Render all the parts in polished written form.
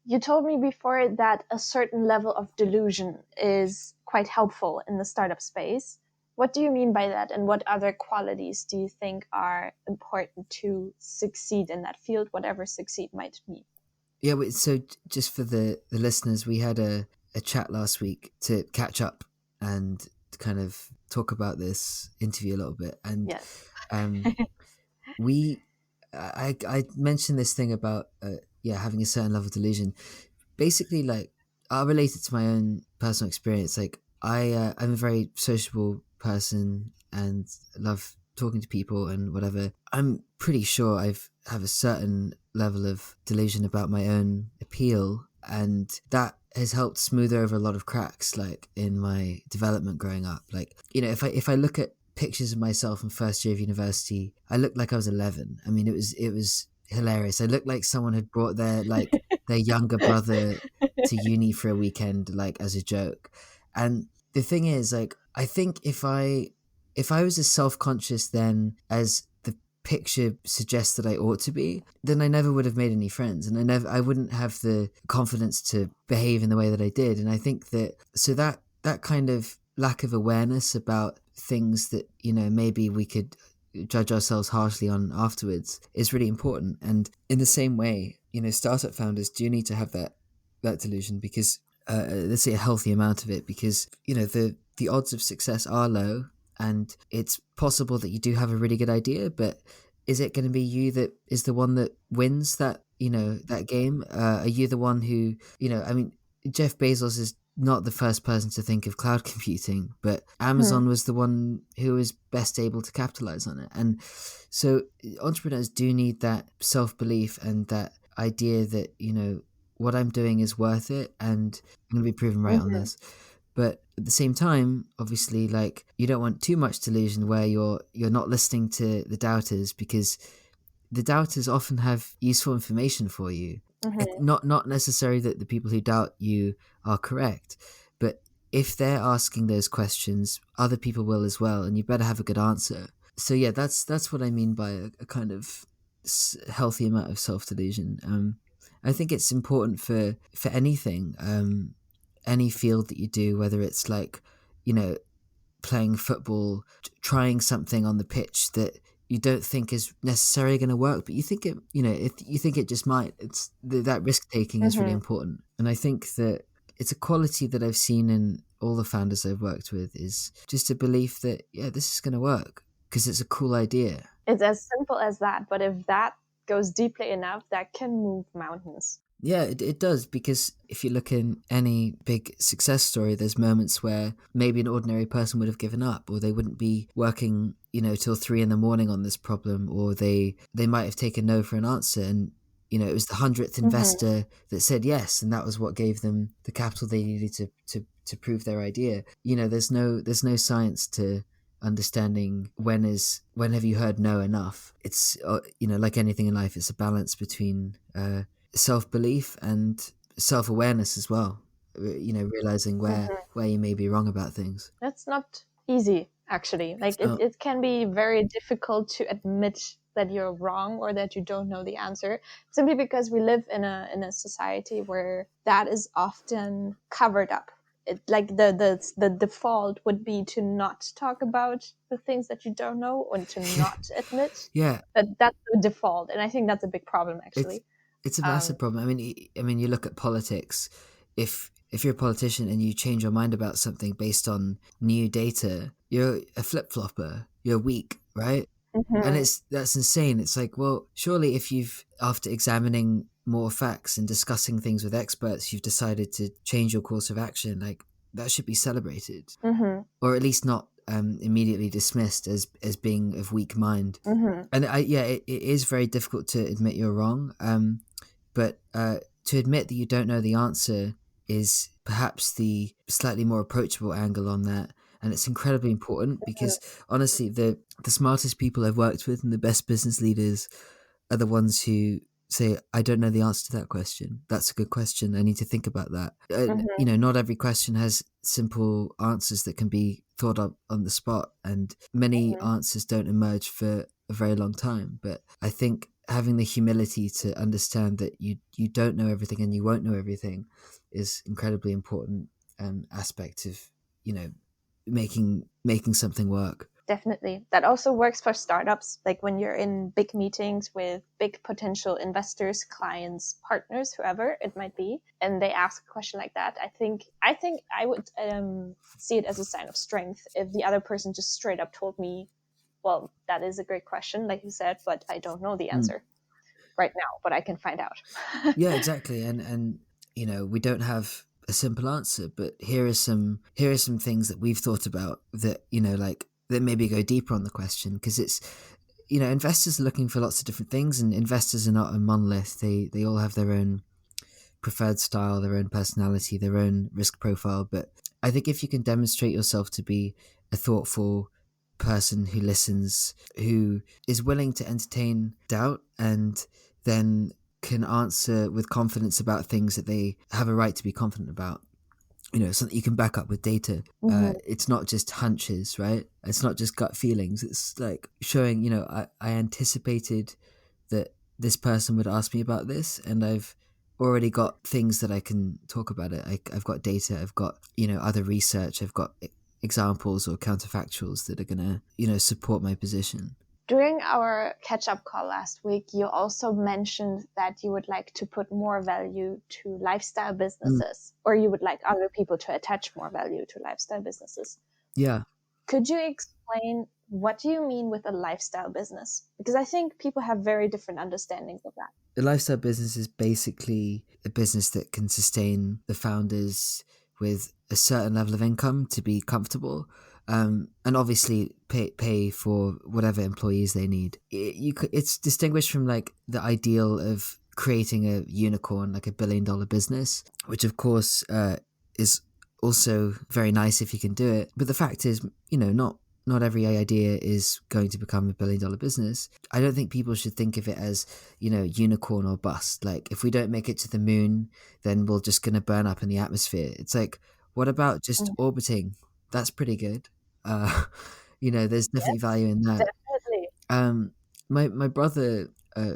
You told me before that a certain level of delusion is quite helpful in the startup space. What do you mean by that, and what other qualities do you think are important to succeed in that field, whatever succeed might be? Yeah, so just for the listeners, we had a chat last week to catch up and kind of talk about this interview a little bit. And Yes. um, we, I mentioned this thing about, having a certain level of delusion. Basically, like, I'll relate it to my own personal experience. Like, I'm a very sociable person and love talking to people and whatever. I'm pretty sure have a certain level of delusion about my own appeal, and that has helped smooth over a lot of cracks, like in my development growing up. Like, if I look at pictures of myself in first year of university, I looked like I was 11. I mean, it was hilarious. I looked like someone had brought their younger brother to uni for a weekend, like, as a joke. And the thing is, like, I think if I was as self-conscious then as the picture suggests that I ought to be, then I never would have made any friends, and I wouldn't have the confidence to behave in the way that I did. And I think that kind of lack of awareness about things that, maybe we could judge ourselves harshly on afterwards is really important. And in the same way, startup founders do need to have that delusion, because let's say a healthy amount of it, because the odds of success are low, and it's possible that you do have a really good idea, but is it going to be you that is the one that wins that game? Are you the one who, I mean, Jeff Bezos is not the first person to think of cloud computing, but Amazon was the one who was best able to capitalize on it. And so entrepreneurs do need that self-belief and that idea that, what I'm doing is worth it, and I'm going to be proven right on Mm-hmm. this. But at the same time, obviously, like, you don't want too much delusion where you're not listening to the doubters, because the doubters often have useful information for you. Mm-hmm. Not necessarily that the people who doubt you are correct, but if they're asking those questions, other people will as well, and you better have a good answer. So yeah, that's what I mean by a kind of healthy amount of self delusion. I think it's important for anything, any field that you do, whether it's like, you know, playing football, trying something on the pitch that you don't think is necessarily going to work, but you think it, if you think it just might, that risk taking is really Mm-hmm. important. And I think that it's a quality that I've seen in all the founders I've worked with, is just a belief that, yeah, this is going to work because it's a cool idea. It's as simple as that, but if that goes deeply enough, that can move mountains. Yeah, it does, because if you look in any big success story, there's moments where maybe an ordinary person would have given up, or they wouldn't be working, till 3 in the morning on this problem, or they might have taken no for an answer, and it was the 100th Mm-hmm. investor that said yes, and that was what gave them the capital they needed to prove their idea. There's no science to understanding when have you heard no enough. It's like anything in life, it's a balance between self-belief and self-awareness as well, realizing Mm-hmm. where you may be wrong about things. That's not easy, actually. It's Like it, not. it can be very difficult to admit that you're wrong or that you don't know the answer, simply because we live in a society where that is often covered up. Like the default would be to not talk about the things that you don't know and to not admit Yeah, that that's the default. And I think that's a big problem, it's actually. it's a massive Um, problem. I mean, you look at politics. If you're a politician and you change your mind about something based on new data, you're a flip-flopper, you're weak, right? And mhm, that's insane. It's like, well, surely if you've, after examining more facts and discussing things with experts, you've decided to change your course of action, like, that should be celebrated, mhm, or at least not immediately dismissed as being of weak mind. mhm, And it is very difficult to admit you're wrong. But to admit that you don't know the answer is perhaps the slightly more approachable angle on that. And it's incredibly important, mhm. because honestly, the smartest people I've worked with and the best business leaders are the ones who say, I don't know the answer to that question. That's a good question. I need to think about that. Mhm, Not every question has simple answers that can be thought of on the spot, and many mhm, answers don't emerge for a very long time. But I think having the humility to understand that you don't know everything and you won't know everything is incredibly important aspect of, you know, making something work. Definitely. That also works for startups. Like when you're in big meetings with big potential investors, clients, partners, whoever it might be, and they ask a question like that, I think I would see it as a sign of strength if the other person just straight up told me, well, that is a great question, like you said, but I don't know the Mm. answer right now, but I can find out. Yeah, exactly. And you know, we don't have a simple answer, but here are some things that we've thought about that, you know, like that maybe go deeper on the question, because it's, you know, investors are looking for lots of different things, and investors are not a monolith. They all have their own preferred style, their own personality, their own risk profile. But I think if you can demonstrate yourself to be a thoughtful person who listens, who is willing to entertain doubt, and then can answer with confidence about things that they have a right to be confident about, you know, something you can back up with data. Mm-hmm. It's not just hunches, right? It's not just gut feelings. It's like showing, you know, I anticipated that this person would ask me about this, and I've already got things that I can talk about it. I've got data, I've got, you know, other research, I've got examples or counterfactuals that are gonna, you know, support my position. During our catch up call last week, you also mentioned that you would like to put more value to lifestyle Mm, businesses, or you would like other people to attach more value to lifestyle businesses. yeah. Could you explain what do you mean with a lifestyle business? Because I think people have very different understandings of that. A lifestyle business is basically a business that can sustain the founders with a certain level of income to be comfortable, and obviously pay for whatever employees they need. It's distinguished from like the ideal of creating a unicorn, like $1 billion business, which of course is also very nice if you can do it. But the fact is, you know, not every idea is going to become $1 billion business. I don't think people should think of it as, you know, unicorn or bust. Like, if we don't make it to the moon, then we're just going to burn up in the atmosphere. It's like, what about just Mm. orbiting? That's pretty good. Uh, you know, there's definitely Yes, value in that. definitely. Um, my brother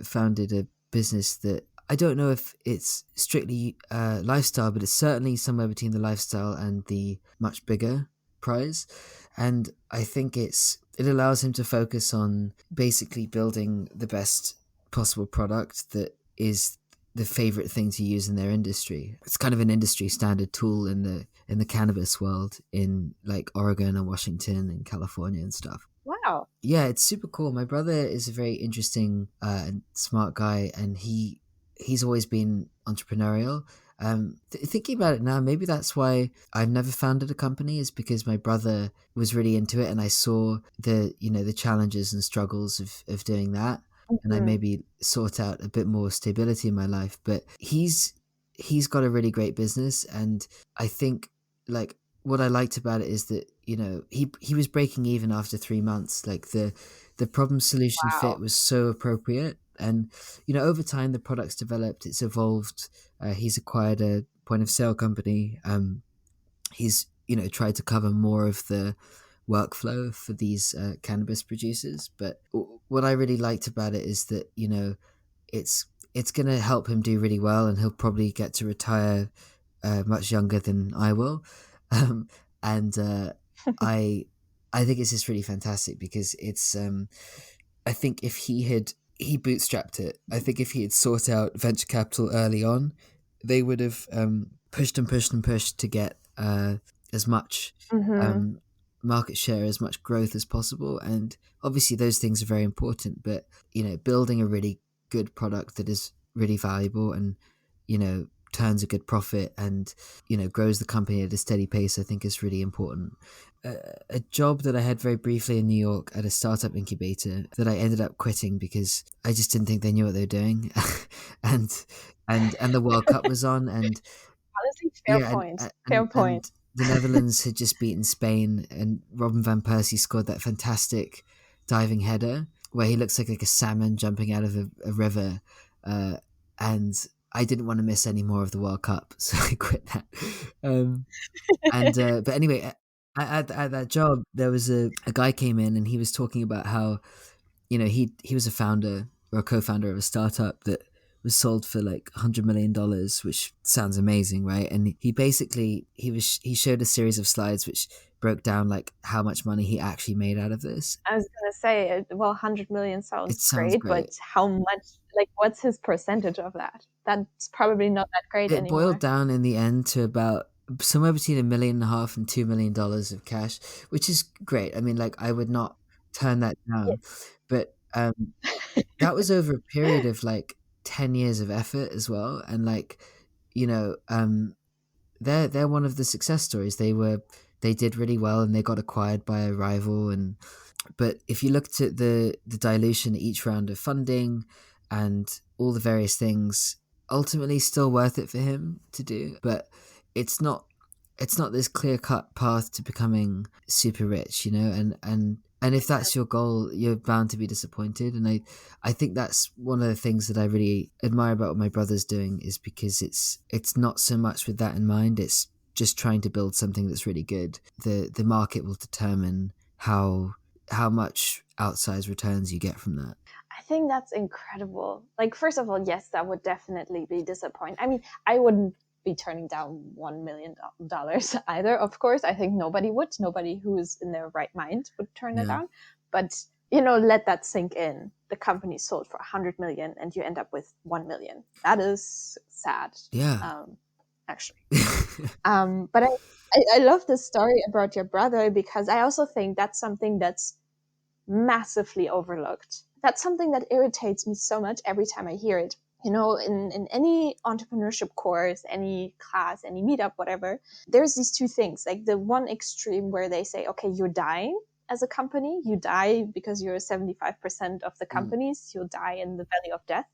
founded a business that I don't know if it's strictly lifestyle, but it's certainly somewhere between the lifestyle and the much bigger prize. And I think it allows him to focus on basically building the best possible product that is the favorite thing to use in their industry. It's kind of an industry standard tool in the cannabis world in like Oregon and Washington and California and stuff. Wow. Yeah, it's super cool. My brother is a very interesting and smart guy, and he's always been entrepreneurial. Thinking about it now, maybe that's why I've never founded a company, is because my brother was really into it, and I saw the, you know, the challenges and struggles of doing that, and I Mhm. maybe sought out a bit more stability in my life. But he's got a really great business, and I think like what I liked about it is that, you know, he was breaking even after 3 months. Like the problem solution fit Wow. was so appropriate, and you know, over time the product's developed, it's evolved. He's acquired a point of sale company. He's, you know, tried to cover more of the workflow for these cannabis producers. But what I really liked about it is that, you know, it's it's going to help him do really well, and he'll probably get to retire much younger than I will. Um, and I I think it's just really fantastic because it's I think if he bootstrapped it, I think if he had sought out venture capital early on, they would have pushed and pushed and pushed to get as much Mhm. um, market share, as much growth as possible. And obviously, those things are very important. But you know, building a really good product that is really valuable and, you know, turns a good profit and, you know, grows the company at a steady pace, I think is really important. A job that I had very briefly in New York at a startup incubator that I ended up quitting because I just didn't think they knew what they were doing, and and the World Cup was on, and Honestly, fair yeah, point. Fair point. and the Netherlands had just beaten Spain, and Robin van Persie scored that fantastic diving header where he looks like a salmon jumping out of a river, uh, and I didn't want to miss any more of the World Cup, so I quit that. Um, and but anyway, at that job, there was a guy came in and he was talking about how, you know, he was a founder, or a co-founder of a startup that was sold for like $100 million, which sounds amazing, right? And he basically he showed a series of slides which broke down like how much money he actually made out of this. I was gonna say, well, 100 million It sounds sounds great, but great. how much, like, what's his percentage of that? That's probably not that great It boiled anymore. down in the end to about somewhere between $1.5 million and $2 million of cash, which is great. I mean, like I would not turn that down, but that was over a period of like 10 years of effort as well, and like you know, they're one of the success stories. They did really well, and they got acquired by a rival, and but if you looked at the dilution at each round of funding and all the various things, ultimately still worth it for him to do. But it's not it's not this clear cut path to becoming super rich, you know, and if that's your goal, you're bound to be disappointed. And I think that's one of the things that I really admire about what my brother's doing, is because it's not so much with that in mind. It's just trying to build something that's really good. The market will determine how much outsized returns you get from that. I think that's incredible. Like, first of all, yes, that would definitely be disappointing. I mean, I wouldn't be turning down $1 million either. Of course, I think nobody would. Nobody who is in their right mind would turn it Yeah. down. But let that sink in. The company sold for 100 million, and you end up with 1 million. That is sad, Yeah. actually. But I love this story about your brother, because I also think that's something that's massively overlooked. That's something that irritates me so much every time I hear it. In any entrepreneurship course, any class, any meetup, whatever, there's these two things. Like the one extreme where they say, okay, you're dying as a company, you die because you're 75% of the Mm, companies, you'll die in the valley of death.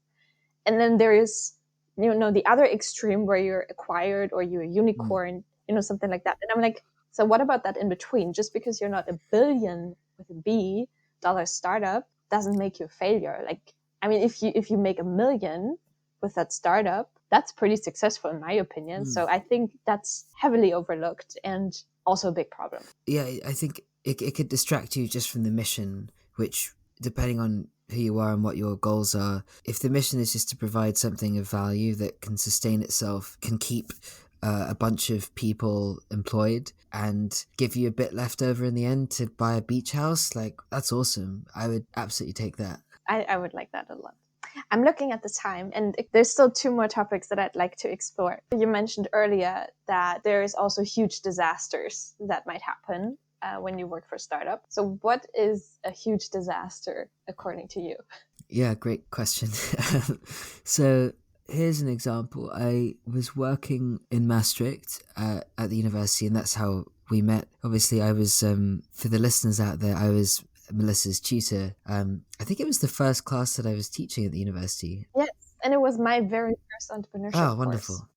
And then there is, the other extreme where you're acquired or you're a mm, unicorn, something like that. And I'm like, so what about that in between? Just because you're not a billion with a B dollar startup doesn't make you a failure. Like, I mean, if you make 1 million with that startup, that's pretty successful in my opinion. mm. So I think that's heavily overlooked and also a big problem. Yeah, I think it could distract you just from the mission, which, depending on who you are and what your goals are, if the mission is just to provide something of value that can sustain itself, can keep a bunch of people employed, and give you a bit left over in the end to buy a beach house, like that's awesome. I would absolutely take that. I would like that a lot. I'm looking at the time, and there's still two more topics that I'd like to explore. You mentioned earlier that there is also huge disasters that might happen when you work for a startup. So, what is a huge disaster according to you? Yeah, great question. So here's an example. I was working in Maastricht at the university, and that's how we met. Obviously, I was, for the listeners out there, I was Melissa's tutor. I think it was the first class that I was teaching at the university. Yes, and it was my very first entrepreneurship Oh, course. wonderful.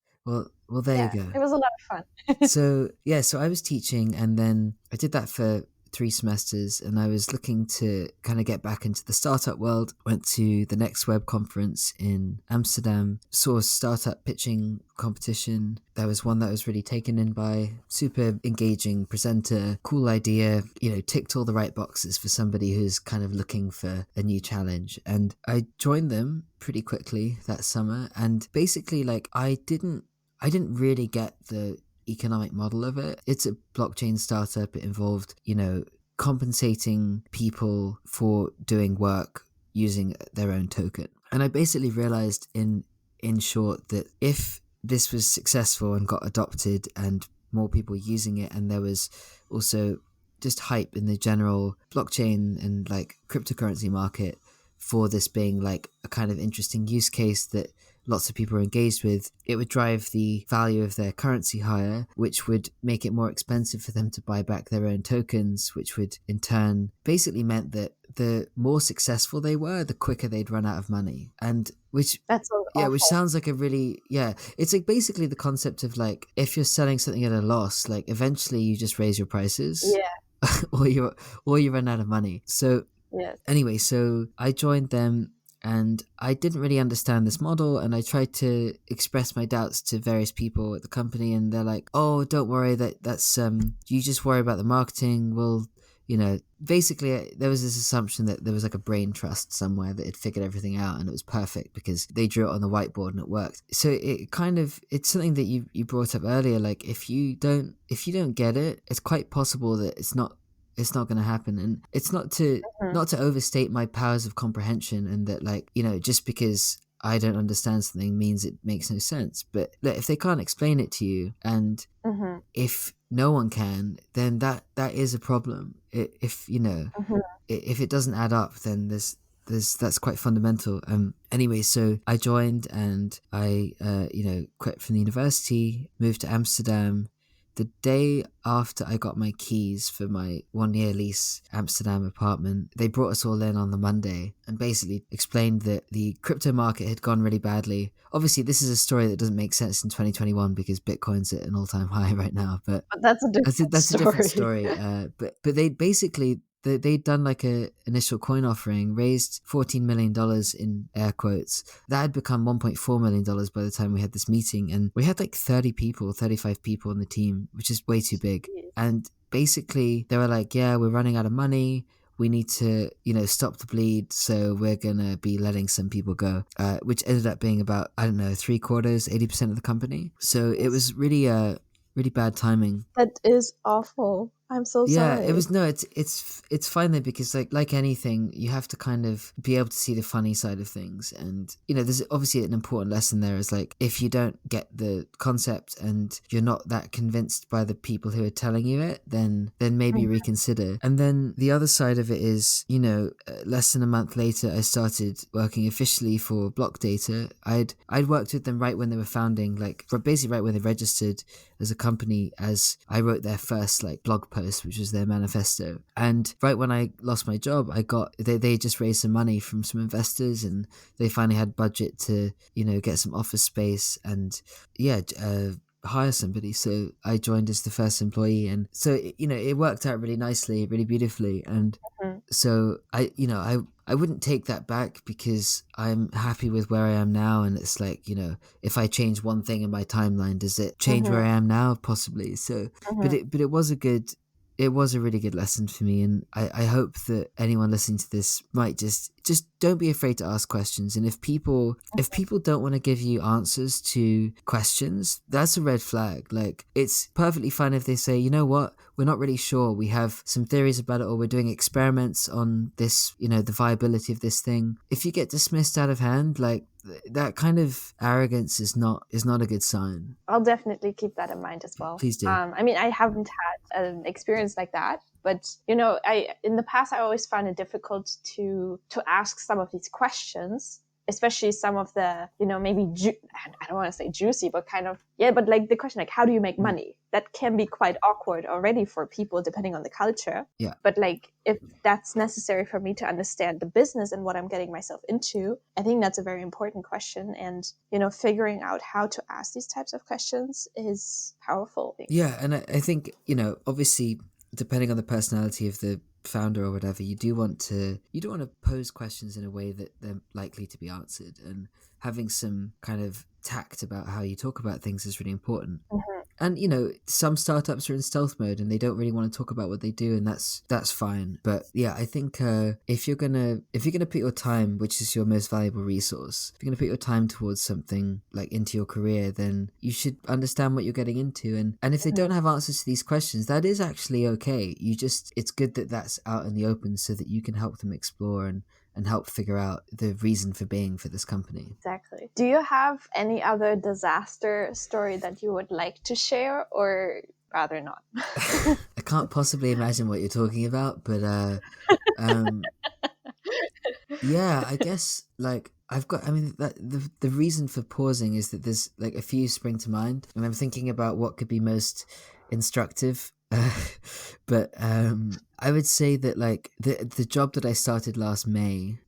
Well, there you Yeah, go. it was a lot of fun. So yeah, so I was teaching, and then I did that for 3 semesters, and I was looking to kind of get back into the startup world. Went to the Next Web conference in Amsterdam, saw a startup pitching competition. There was one that I was really taken in by, super engaging presenter, cool idea, ticked all the right boxes for somebody who's kind of looking for a new challenge. And I joined them pretty quickly that summer, and basically like I didn't really get the economic model of it. It's a blockchain startup. It involved, compensating people for doing work using their own token. And I basically realized in short that if this was successful and got adopted and more people using it, and there was also just hype in the general blockchain and like cryptocurrency market for this being like a kind of interesting use case that lots of people are engaged with, it would drive the value of their currency higher, which would make it more expensive for them to buy back their own tokens, which would in turn basically meant that the more successful they were, the quicker they'd run out of money. And which That's so yeah, which awful. sounds like a really, yeah, it's like basically the concept of like if you're selling something at a loss, like eventually you just raise your prices Yeah, or you run out of money. So yes. anyway, so I joined them, and I didn't really understand this model, and I tried to express my doubts to various people at the company, and they're like, "Oh, don't worry, that's you just worry about the marketing. basically there was this assumption that there was like a brain trust somewhere that had figured everything out and it was perfect because they drew it on the whiteboard and it worked. So it's something that you brought up earlier. Like if you don't get it, it's quite possible that it's not going to happen. And it's Mhm. not to overstate my powers of comprehension, and that, like, just because I don't understand something means it makes no sense. But look, if they can't explain it to you, and Mhm. if no one can, then that is a problem. If Mhm. if it doesn't add up, then there's that's quite fundamental. Anyway, so I joined, and I quit from the university, moved to Amsterdam. The day after I got my keys for my 1 year lease Amsterdam apartment, they brought us all in on the Monday and basically explained that the crypto market had gone really badly. Obviously, this is a story that doesn't make sense in 2021 because Bitcoin's at an all-time high right now, but But that's a different that's a different story. story. But they basically they'd done like a initial coin offering, raised $14 million in air quotes. That had become $1.4 million by the time we had this meeting, and we had like 35 people on the team, which is way too big. Jeez. And basically, they were like, "Yeah, we're running out of money. We need to, stop the bleed. So we're gonna be letting some people go," which ended up being about, I don't know, three quarters, 80% of the company. So it Jeez. was really bad timing. That is awful. I'm so Yeah, it sorry. was. No, it's fine though, because like anything, you have to kind of be able to see the funny side of things. And there's obviously an important lesson there, is like, if you don't get the concept and you're not that convinced by the people who are telling you it, then maybe Mhm. reconsider. And then the other side of it is, less than a month later, I started working officially for Block Data. I'd worked with them right when they were founding, like basically right when they registered as a company, as I wrote their first like blog post, which was their manifesto. And right when I lost my job, they just raised some money from some investors, and they finally had budget to get some office space and yeah hire somebody. So I joined as the first employee, and so it worked out really nicely, really beautifully. And Mhm. so I wouldn't take that back, because I'm happy with where I am now. And it's like, if I change one thing in my timeline, does it change where Mhm. I am now? Possibly. So but Mhm. it was it was a really good lesson for me. And I hope that anyone listening to this might just don't be afraid to ask questions. And if people don't want to give you answers to questions, that's a red flag. Like, it's perfectly fine if they say, you know what, we're not really sure, we have some theories about it, or we're doing experiments on this, the viability of this thing. If you get dismissed out of hand, like, that kind of arrogance is not a good sign. I'll definitely keep that in mind as well. Please do. I mean, I haven't had an experience like that, but I in the past I always found it difficult to ask some of these questions, especially some of the maybe I don't want to say juicy, but kind of, yeah, but like the question like, how do you make Mm, money? That can be quite awkward already for people depending on the culture. yeah. But like, if that's necessary for me to understand the business and what I'm getting myself into, I think that's a very important question. And, figuring out how to ask these types of questions is powerful. Yeah, and I think, obviously, depending on the personality of the founder or whatever, you do want to pose questions in a way that they're likely to be answered, and having some kind of tact about how you talk about things is really important. Mhm. And some startups are in stealth mode and they don't really want to talk about what they do, and that's fine. But yeah, I think if you're gonna put your time, which is your most valuable resource, if you're gonna put your time towards something like into your career, then you should understand what you're getting into. And if they Mhm. don't have answers to these questions, that is actually okay. It's good that that's out in the open, so that you can help them explore and help figure out the reason for being for this company. Exactly. Do you have any other disaster story that you would like to share, or rather not? I can't possibly imagine what you're talking about, but um, yeah, I guess, like, I mean, that the reason for pausing is that there's like a few spring to mind, and I'm thinking about what could be most instructive. But I would say that, like, the job that I started last May,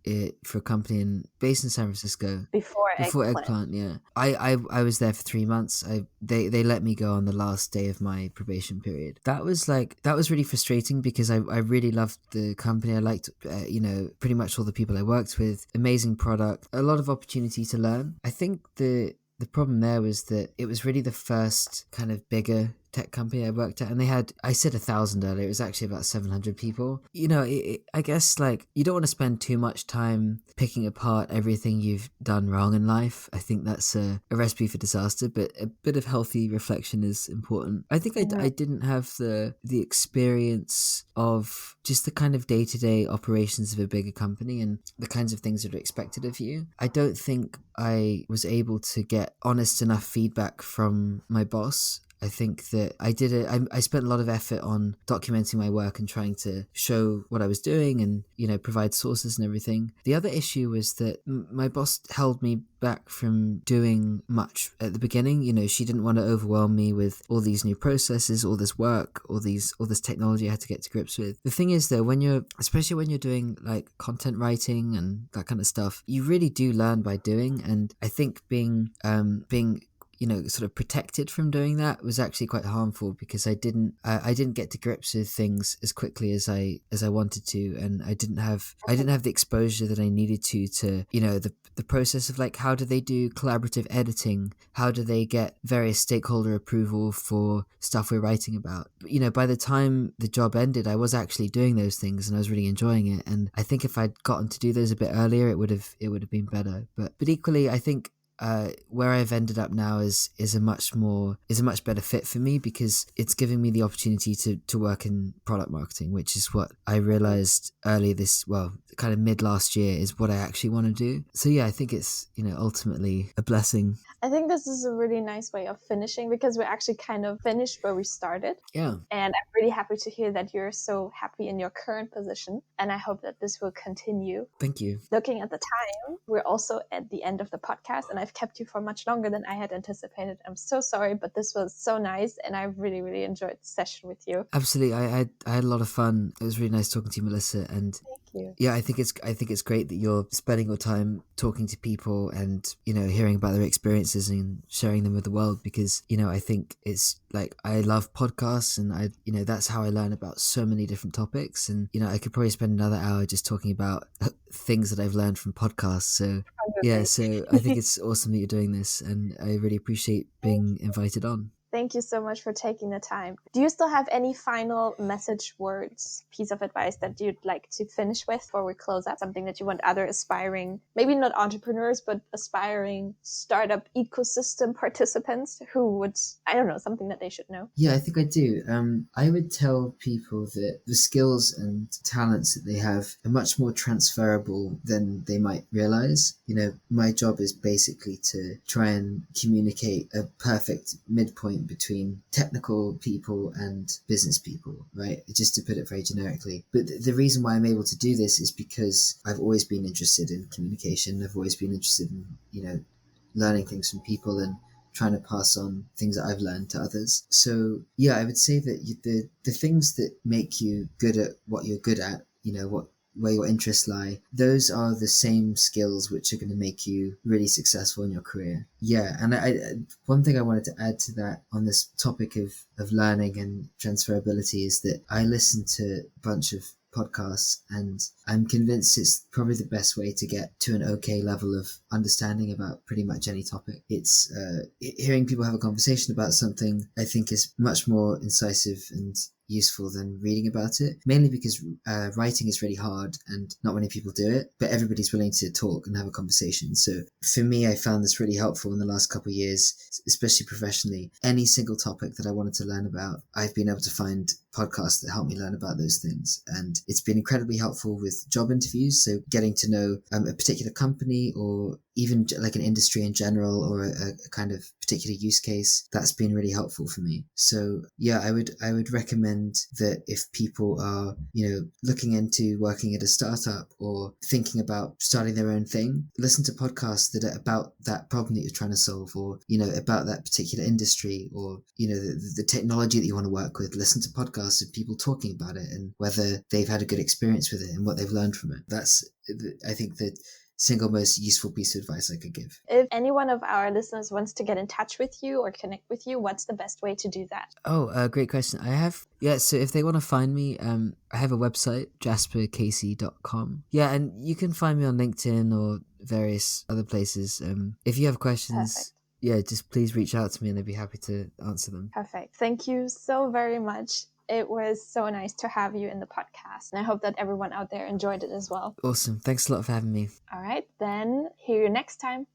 for a company based in San Francisco, Before before Eggplant. Eggplant, yeah, I was there for 3 months. They let me go on the last day of my probation period. That was really frustrating, because I really loved the company. I liked pretty much all the people I worked with. Amazing product, a lot of opportunity to learn. I think the problem there was that it was really the first kind of bigger tech company I worked at, and they had, I said 1,000 earlier, it was actually about 700 people. I guess like you don't want to spend too much time picking apart everything you've done wrong in life. I think that's a recipe for disaster, but a bit of healthy reflection is important. I think I didn't have the experience of just the kind of day-to-day operations of a bigger company and the kinds of things that are expected of you. I don't think I was able to get honest enough feedback from my boss. I think that I spent a lot of effort on documenting my work and trying to show what I was doing and, provide sources and everything. The other issue was that my boss held me back from doing much at the beginning. She didn't want to overwhelm me with all these new processes, all this work, all this technology I had to get to grips with. The thing is though, especially when you're doing like content writing and that kind of stuff, you really do learn by doing. And I think being sort of protected from doing that was actually quite harmful, because I didn't get to grips with things as quickly as I wanted to, and I didn't have the exposure that I needed to the process of like, how do they do collaborative editing, how do they get various stakeholder approval for stuff we're writing about. By the time the job ended, I was actually doing those things and I was really enjoying it, and I think if I'd gotten to do those a bit earlier, it would have been better. But equally, I think where I've ended up now is a much better fit for me, because it's giving me the opportunity to work in product marketing, which is what I realized kind of mid last year is what I actually want to do. So yeah, I think it's ultimately a blessing. I think this is a really nice way of finishing, because we're actually kind of finished where we started. Yeah. And I'm really happy to hear that you're so happy in your current position. And I hope that this will continue. Thank you. Looking at the time, we're also at the end of the podcast, and I've kept you for much longer than I had anticipated. I'm so sorry, but this was so nice, and I really, really enjoyed the session with you. Absolutely. I had a lot of fun. It was really nice talking to you, Melissa. And thank you. Yeah, I think it's great that you're spending your time talking to people and hearing about their experiences and sharing them with the world, because I think it's like, I love podcasts, and I that's how I learn about so many different topics, and I could probably spend another hour just talking about things that I've learned from podcasts. So yeah, so I think it's awesome that you're doing this, and I really appreciate being invited on. Thank you so much for taking the time. Do you still have any final message words, piece of advice that you'd like to finish with before we close up? Something that you want other aspiring, maybe not entrepreneurs, but aspiring startup ecosystem participants who would, I don't know, something that they should know? Yeah, I think I do. I would tell people that the skills and talents that they have are much more transferable than they might realize. My job is basically to try and communicate a perfect midpoint between technical people and business people, right? Just to put it very generically. But the reason why I'm able to do this is because I've always been interested in communication. I've always been interested in, learning things from people and trying to pass on things that I've learned to others. So yeah, I would say that the things that make you good at what you're good at, where your interests lie, those are the same skills which are going to make you really successful in your career. Yeah, and I one thing I wanted to add to that on this topic of learning and transferability is that I listen to a bunch of podcasts, and I'm convinced it's probably the best way to get to an okay level of understanding about pretty much any topic. It's hearing people have a conversation about something, I think, is much more incisive and useful than reading about it, mainly because writing is really hard and not many people do it, but everybody's willing to talk and have a conversation. So for me, I found this really helpful in the last couple of years, especially professionally. Any single topic that I wanted to learn about, I've been able to find podcasts that help me learn about those things, and it's been incredibly helpful with job interviews. So getting to know a particular company, or even like an industry in general, or a kind of particular use case, that's been really helpful for me. So yeah, I would recommend that if people are looking into working at a startup or thinking about starting their own thing, listen to podcasts that are about that problem that you're trying to solve, or about that particular industry, or the technology that you want to work with. Listen to podcasts of people talking about it and whether they've had a good experience with it and what they've learned from it. That's, I think, the single most useful piece of advice I could give. If any one of our listeners wants to get in touch with you or connect with you, what's the best way to do that? Great question. So if they want to find me, I have a website, jasparcasey.com. Yeah, and you can find me on LinkedIn or various other places. If you have questions, Perfect. yeah, just please reach out to me and I'd be happy to answer them. Perfect. Thank you so very much. It was so nice to have you in the podcast. And I hope that everyone out there enjoyed it as well. Awesome. Thanks a lot for having me. All right, then hear you next time.